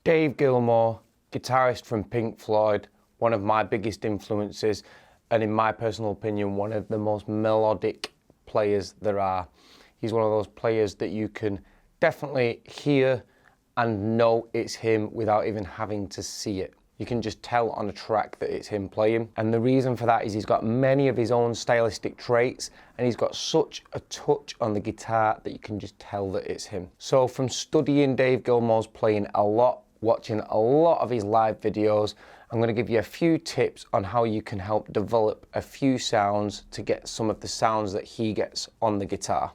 Dave Gilmour, guitarist from Pink Floyd, one of my biggest influences, and in my personal opinion, one of the most melodic players there are. He's one of those players that you can definitely hear and know it's him without even having to see it. You can just tell on a track that it's him playing. And the reason for that is he's got many of his own stylistic traits, and he's got such a touch on the guitar that you can just tell that it's him. So from studying Dave Gilmour's playing a lot, watching a lot of his live videos, I'm going to give you a few tips on how you can help develop a few sounds to get some of the sounds that he gets on the guitar.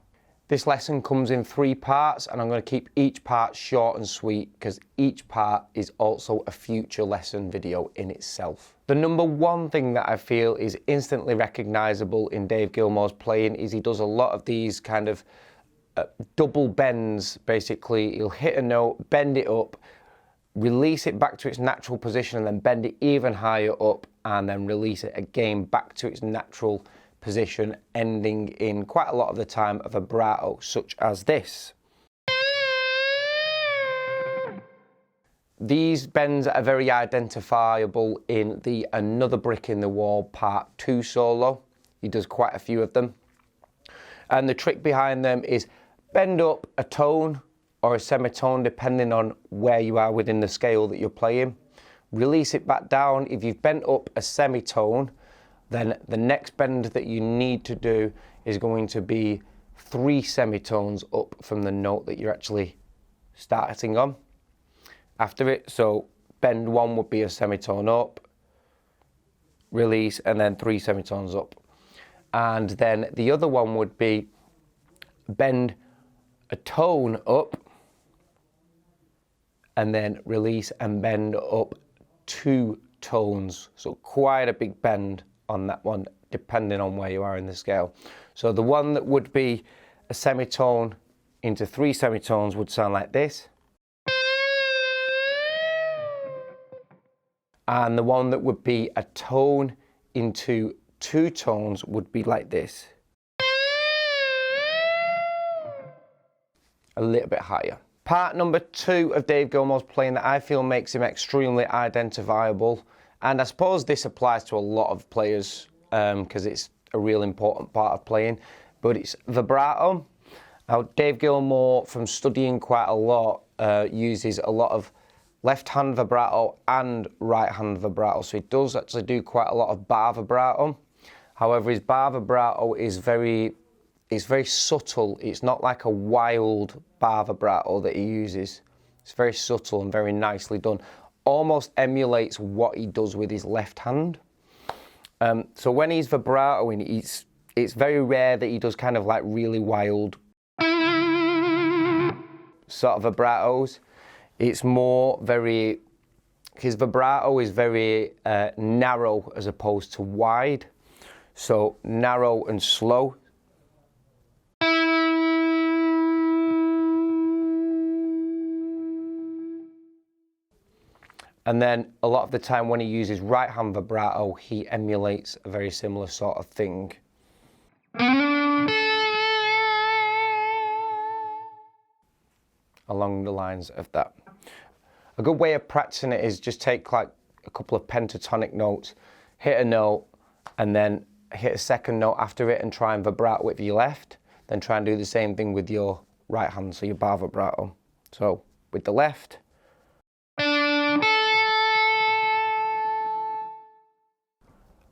This lesson comes in 3 parts, and I'm going to keep each part short and sweet because each part is also a future lesson video in itself. The number one thing that I feel is instantly recognizable in Dave Gilmour's playing is he does a lot of these kind of double bends. Basically, he'll hit a note, bend it up, release it back to its natural position, and then bend it even higher up, and then release it again back to its natural position, ending in quite a lot of the time a vibrato, such as this. These bends are very identifiable in the Another Brick in the Wall Part 2 solo. He does quite a few of them. And the trick behind them is bend up a tone or a semitone depending on where you are within the scale that you're playing. Release it back down. If you've bent up a semitone, then the next bend that you need to do is going to be 3 semitones up from the note that you're actually starting on. After it, so bend 1 would be a semitone up, release, and then 3 semitones up. And then the other one would be bend a tone up, and then release and bend up 2 tones. So quite a big bend on that one, depending on where you are in the scale. So the one that would be a semitone into 3 semitones would sound like this. And the one that would be a tone into 2 tones would be like this. A little bit higher. Part number 2 of Dave Gilmour's playing that I feel makes him extremely identifiable, and I suppose this applies to a lot of players because it's a real important part of playing, but it's vibrato. Now, Dave Gilmour, from studying quite a lot, uses a lot of left-hand vibrato and right-hand vibrato, so he does actually do quite a lot of bar vibrato. However, his bar vibrato is very subtle. It's not like a wild bar vibrato that he uses. It's very subtle and very nicely done. Almost emulates what he does with his left hand. So when he's vibratoing, it's very rare that he does kind of like really wild sort of vibratos. It's more his vibrato is very narrow as opposed to wide. So narrow and slow. And then a lot of the time when he uses right-hand vibrato, he emulates a very similar sort of thing. Along the lines of that. A good way of practicing it is just take like a couple of pentatonic notes, hit a note, and then hit a second note after it and try and vibrato with your left. Then try and do the same thing with your right hand, so your bar vibrato. So with the left.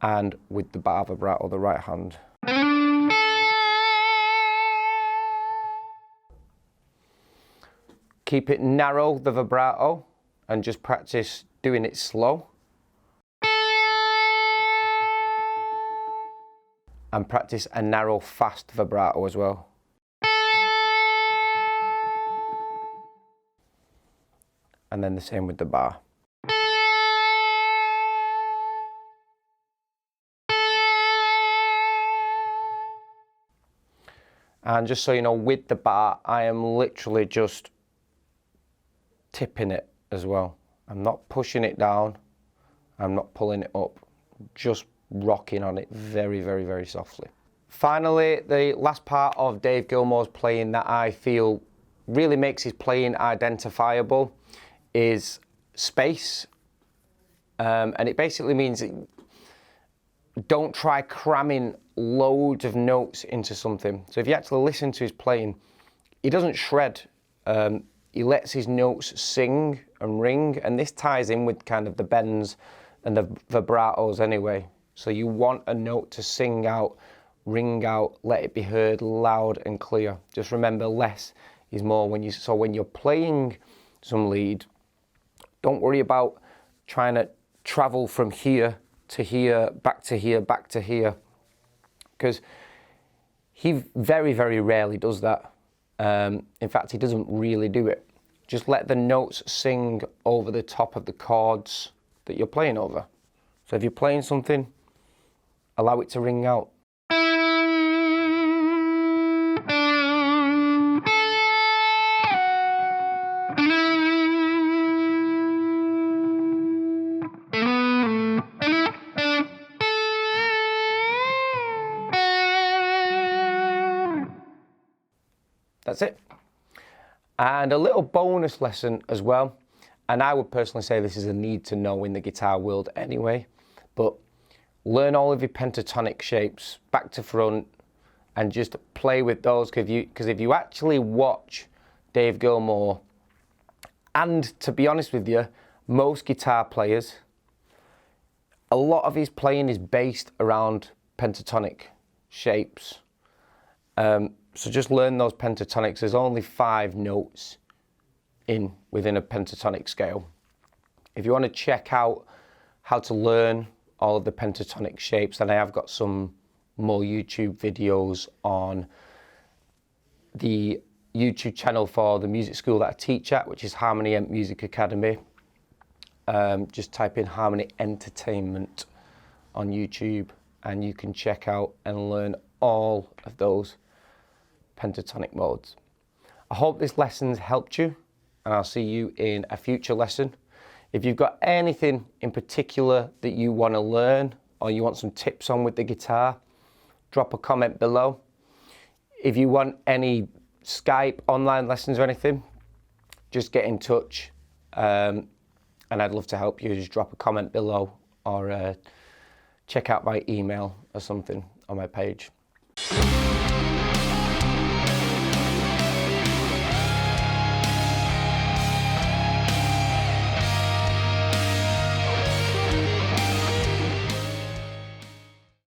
And with the bar vibrato, the right hand. Keep it narrow, the vibrato, and just practice doing it slow. And practice a narrow, fast vibrato as well. And then the same with the bar. And just so you know, with the bar, I am literally just tipping it as well. I'm not pushing it down. I'm not pulling it up. Just rocking on it very, very, very softly. Finally, the last part of Dave Gilmour's playing that I feel really makes his playing identifiable is space, and it basically means that don't try cramming loads of notes into something. So if you actually listen to his playing, he doesn't shred. He lets his notes sing and ring, and this ties in with kind of the bends and the vibratos anyway. So you want a note to sing out, ring out, let it be heard loud and clear. Just remember, less is more when you're playing some lead, don't worry about trying to travel from here to here, back to here, back to here, because he very, very rarely does that. In fact, he doesn't really do it. Just let the notes sing over the top of the chords that you're playing over. So if you're playing something, allow it to ring out. That's it. And a little bonus lesson as well, and I would personally say this is a need to know in the guitar world anyway, but learn all of your pentatonic shapes back to front and just play with those, because if you actually watch Dave Gilmour, and to be honest with you, most guitar players, a lot of his playing is based around pentatonic shapes. So just learn those pentatonics. There's only 5 notes within a pentatonic scale. If you want to check out how to learn all of the pentatonic shapes, then I have got some more YouTube videos on the YouTube channel for the music school that I teach at, which is Harmony Music Academy. Just type in Harmony Entertainment on YouTube and you can check out and learn all of those pentatonic modes. I hope this lesson's helped you, and I'll see you in a future lesson. If you've got anything in particular that you want to learn or you want some tips on with the guitar, drop a comment below. If you want any Skype online lessons or anything, just get in touch, and I'd love to help you. Just drop a comment below or check out my email or something on my page.